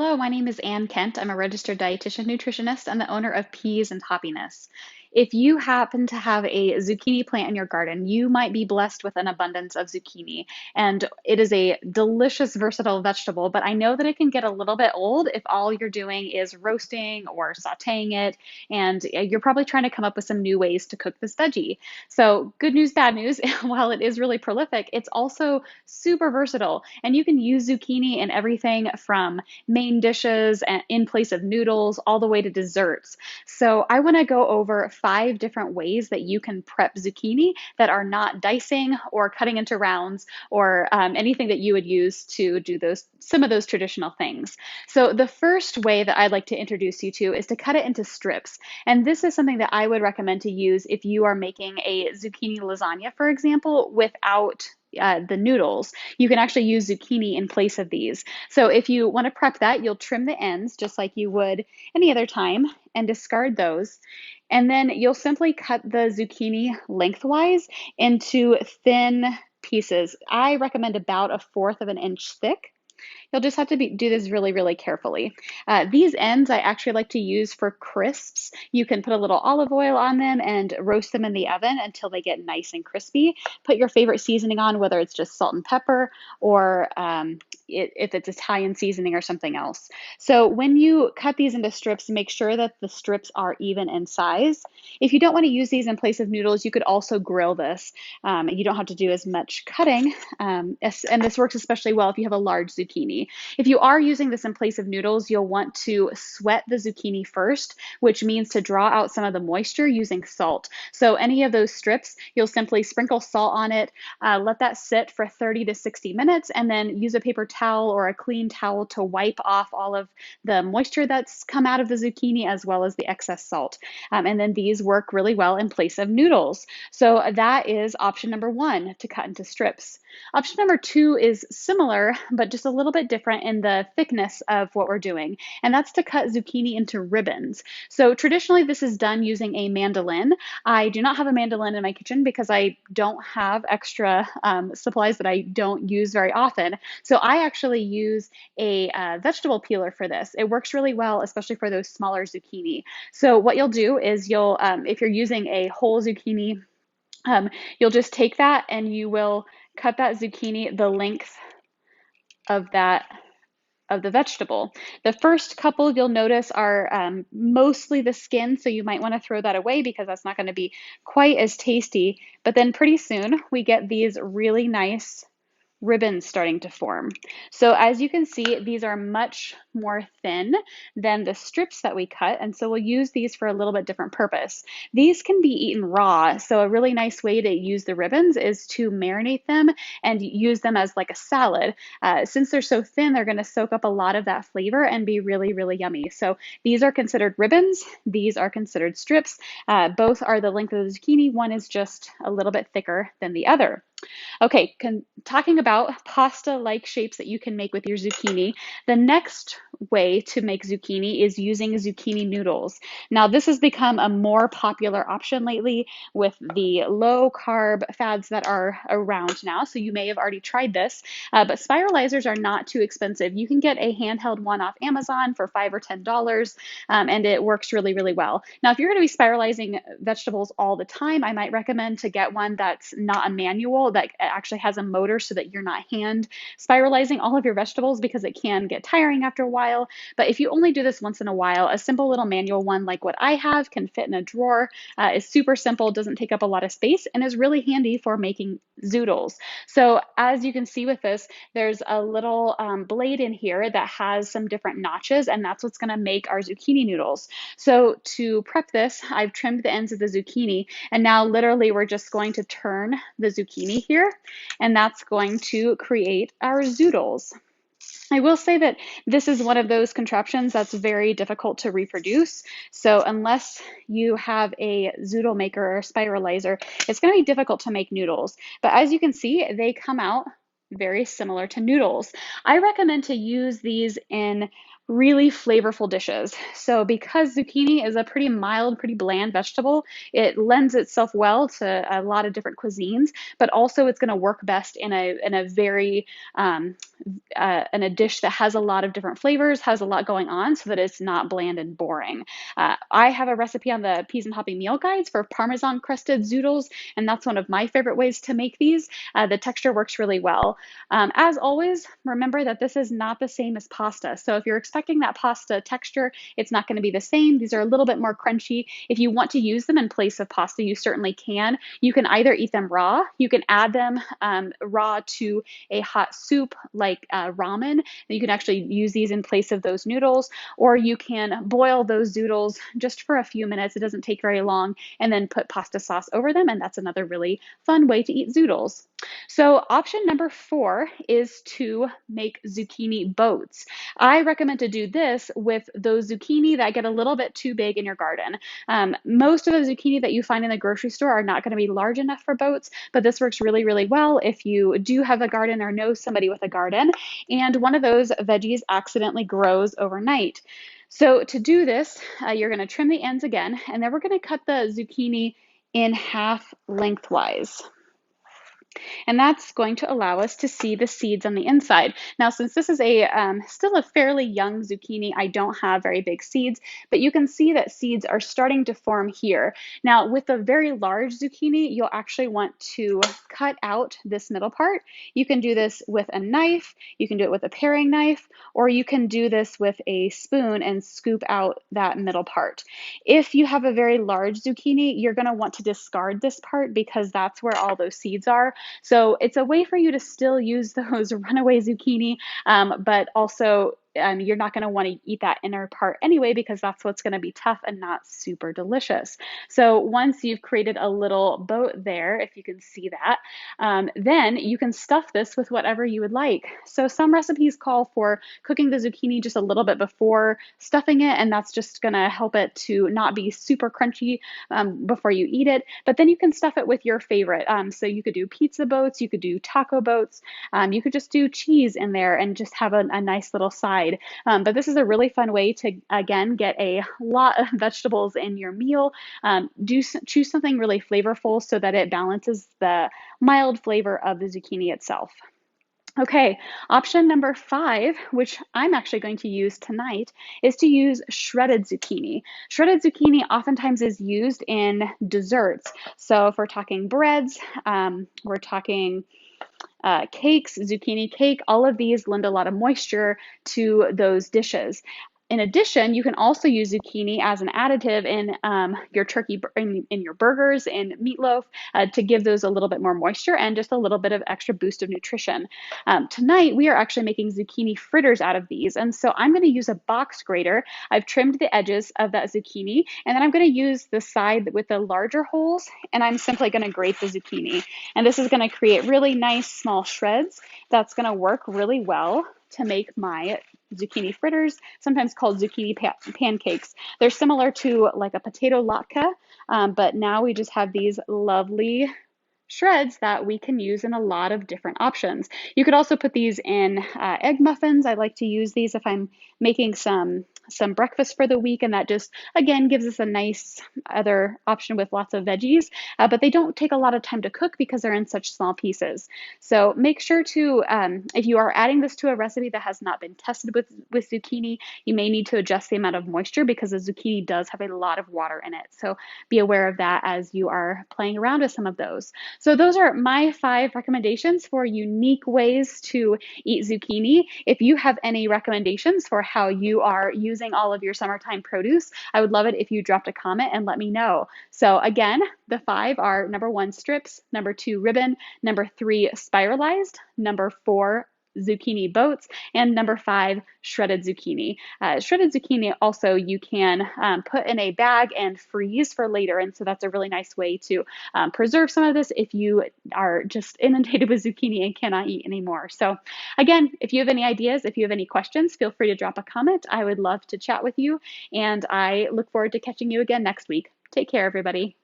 Hello, my name is Ann Kent. I'm a registered dietitian nutritionist and the owner of Peas and Hoppiness. If you happen to have a zucchini plant in your garden, you might be blessed with an abundance of zucchini. And it is a delicious, versatile vegetable, but I know that it can get a little bit old if all you're doing is roasting or sauteing it. And you're probably trying to come up with some new ways to cook this veggie. So, good news, bad news. While it is really prolific, it's also super versatile. And you can use zucchini in everything from main dishes and in place of noodles, all the way to desserts. So I want to go over 5 different ways that you can prep zucchini that are not dicing or cutting into rounds or anything that you would use to do some of those traditional things. So the first way that I'd like to introduce you to is to cut it into strips. And this is something that I would recommend to use if you are making a zucchini lasagna, for example, without the noodles. You can actually use zucchini in place of these. So if you want to prep that, you'll trim the ends just like you would any other time and discard those. And then you'll simply cut the zucchini lengthwise into thin pieces. I recommend about 1/4 of an inch thick. You'll just have to do this really, really carefully. These ends I actually like to use for crisps. You can put a little olive oil on them and roast them in the oven until they get nice and crispy. Put your favorite seasoning on, whether it's just salt and pepper or if it's Italian seasoning or something else. So when you cut these into strips, make sure that the strips are even in size. If you don't want to use these in place of noodles, you could also grill this. You don't have to do as much cutting, and this works especially well if you have a large zucchini. If you are using this in place of noodles, you'll want to sweat the zucchini first, which means to draw out some of the moisture using salt. So any of those strips, you'll simply sprinkle salt on it, let that sit for 30 to 60 minutes, and then use a paper towel or a clean towel to wipe off all of the moisture that's come out of the zucchini as well as the excess salt. And then these work really well in place of noodles. So that is option number 1, to cut into strips. Option number 2 is similar, but just a little bit different in the thickness of what we're doing, and that's to cut zucchini into ribbons. So traditionally, this is done using a mandolin. I do not have a mandolin in my kitchen because I don't have extra supplies that I don't use very often. So I actually use a vegetable peeler for this. It works really well, especially for those smaller zucchini. So what you'll do is if you're using a whole zucchini, you'll just take that and you will cut that zucchini the length of the vegetable. The first couple you'll notice are mostly the skin, so you might want to throw that away because that's not going to be quite as tasty. But then pretty soon we get these really nice ribbons starting to form. So as you can see, these are much more thin than the strips that we cut, and so we'll use these for a little bit different purpose. These can be eaten raw, so a really nice way to use the ribbons is to marinate them and use them as like a salad. Since they're so thin, they're going to soak up a lot of that flavor and be really, really yummy. So these are considered ribbons, these are considered strips. Both are the length of the zucchini. One is just a little bit thicker than the other. Okay, talking about pasta-like shapes that you can make with your zucchini, the next way to make zucchini is using zucchini noodles. Now, this has become a more popular option lately with the low-carb fads that are around now, so you may have already tried this, but spiralizers are not too expensive. You can get a handheld one off Amazon for $5 or $10, and it works really, really well. Now, if you're going to be spiralizing vegetables all the time, I might recommend to get one that's not a manual, that actually has a motor so that you're not hand spiralizing all of your vegetables because it can get tiring after a while. But if you only do this once in a while, a simple little manual one like what I have can fit in a drawer, is super simple, doesn't take up a lot of space, and is really handy for making zoodles. So as you can see with this, there's a little blade in here that has some different notches, and that's what's going to make our zucchini noodles. So to prep this, I've trimmed the ends of the zucchini, and now literally we're just going to turn the zucchini here, and that's going to create our zoodles. I will say that this is one of those contraptions that's very difficult to reproduce. So unless you have a zoodle maker or spiralizer, it's going to be difficult to make noodles. But as you can see, they come out very similar to noodles. I recommend to use these in really flavorful dishes. So because zucchini is a pretty mild, pretty bland vegetable, it lends itself well to a lot of different cuisines, but also it's going to work best in a very um, in a dish that has a lot of different flavors, has a lot going on, so that it's not bland and boring. I have a recipe on the Peas and Hoppy Meal Guides for Parmesan crusted zoodles, and that's one of my favorite ways to make these. The texture works really well. As always, remember that this is not the same as pasta. So if you're expecting that pasta texture, it's not going to be the same. These are a little bit more crunchy. If you want to use them in place of pasta, you certainly can. You can either eat them raw, you can add them raw to a hot soup like ramen. You can actually use these in place of those noodles, or you can boil those zoodles just for a few minutes. It doesn't take very long, and then put pasta sauce over them, and that's another really fun way to eat zoodles. So option number 4 is to make zucchini boats. I recommend to do this with those zucchini that get a little bit too big in your garden. Most of the zucchini that you find in the grocery store are not going to be large enough for boats, but this works really, really well if you do have a garden or know somebody with a garden and one of those veggies accidentally grows overnight. So to do this, you're going to trim the ends again, and then we're going to cut the zucchini in half lengthwise. And that's going to allow us to see the seeds on the inside. Now, since this is still a fairly young zucchini, I don't have very big seeds, but you can see that seeds are starting to form here. Now, with a very large zucchini, you'll actually want to cut out this middle part. You can do this with a knife, you can do it with a paring knife, or you can do this with a spoon and scoop out that middle part. If you have a very large zucchini, you're going to want to discard this part because that's where all those seeds are. So it's a way for you to still use those runaway zucchini, but also you're not going to want to eat that inner part anyway because that's what's going to be tough and not super delicious. So once you've created a little boat there, if you can see that, then you can stuff this with whatever you would like. So some recipes call for cooking the zucchini just a little bit before stuffing it, and that's just going to help it to not be super crunchy before you eat it. But then you can stuff it with your favorite. So you could do pizza boats, you could do taco boats, you could just do cheese in there and just have a nice little side. But this is a really fun way to, again, get a lot of vegetables in your meal. Choose something really flavorful so that it balances the mild flavor of the zucchini itself. Okay, option number 5, which I'm actually going to use tonight, is to use shredded zucchini. Shredded zucchini oftentimes is used in desserts. So if we're talking breads, we're talking cakes, zucchini cake, all of these lend a lot of moisture to those dishes. In addition, you can also use zucchini as an additive in your turkey, in your burgers, in meatloaf, to give those a little bit more moisture and just a little bit of extra boost of nutrition. Tonight, we are actually making zucchini fritters out of these. And so I'm going to use a box grater. I've trimmed the edges of that zucchini, and then I'm going to use the side with the larger holes, and I'm simply going to grate the zucchini. And this is going to create really nice small shreds. That's going to work really well to make my zucchini fritters, sometimes called zucchini pancakes. They're similar to like a potato latke, but now we just have these lovely shreds that we can use in a lot of different options. You could also put these in egg muffins. I like to use these if I'm making some breakfast for the week, and that just again gives us a nice other option with lots of veggies, but they don't take a lot of time to cook because they're in such small pieces. So make sure to, if you are adding this to a recipe that has not been tested with zucchini, you may need to adjust the amount of moisture because the zucchini does have a lot of water in it. So be aware of that as you are playing around with some of those. So those are my 5 recommendations for unique ways to eat zucchini. If you have any recommendations for how you are using all of your summertime produce, I would love it if you dropped a comment and let me know. So again, the 5 are number 1, strips, number 2, ribbon, number 3, spiralized, number 4, zucchini boats, and number 5, shredded zucchini. Shredded zucchini also you can put in a bag and freeze for later, and so that's a really nice way to preserve some of this if you are just inundated with zucchini and cannot eat anymore. So again, if you have any ideas, if you have any questions, feel free to drop a comment. I would love to chat with you, and I look forward to catching you again next week. Take care, everybody.